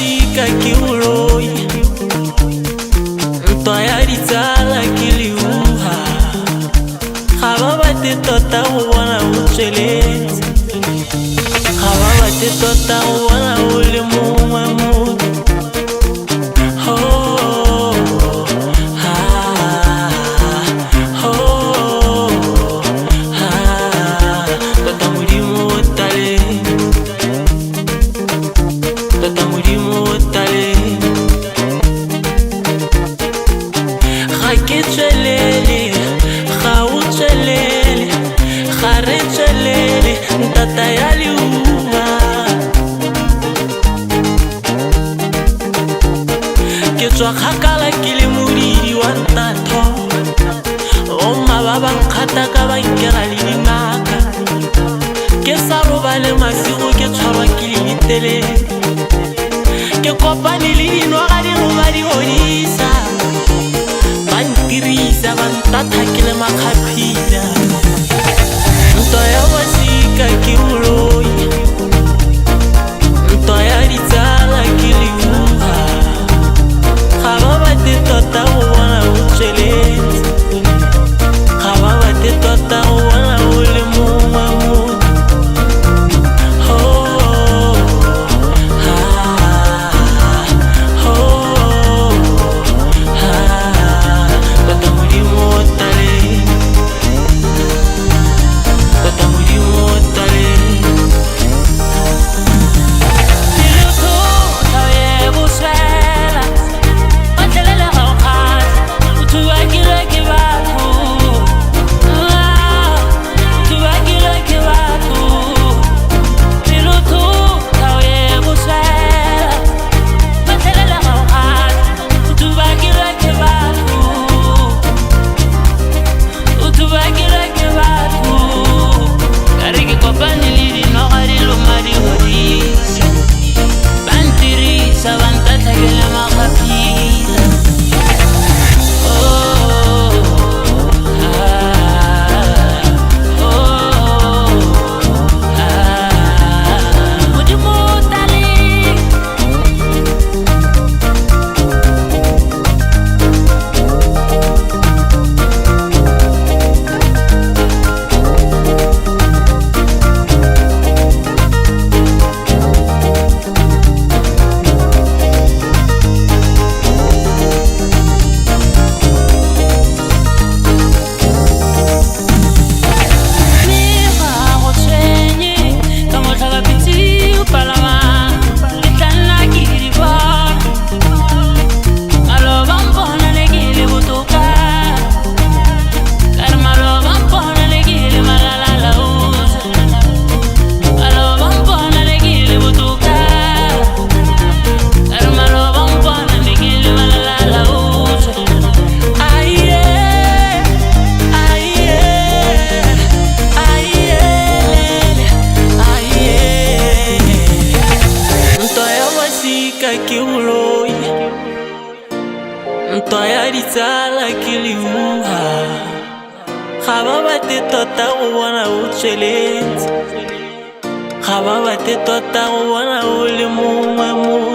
masika ke boloi, ntwa ya ditsala ke leuha. Ga ba batle tota go bona o tsweletse, ga ba batle tota go bona o le mongwe motho. Ntata ya leuha ke tswa kgakala ke le modidi wa ntatho, omma ba bankgata ka bankela le dingaka. Ke sa robale masigo ke tshwarwa ke lebitelele, ke kopane le dinoga di roba di odisa, ba ntirisa ba ntata ke le makgaphila. Ntwa ya masika ke boloi, ntwa ya ditsala ke leuha. Ga ba batle tota go bona o tsweletse, ga ba batle tota go bona o le mongwe motho. Ke boloi, ntwa ya ditsala ke leuha. Ga ba batle tota go bona o tsweletse, ga ba batle tota go bona o le mongwe motho.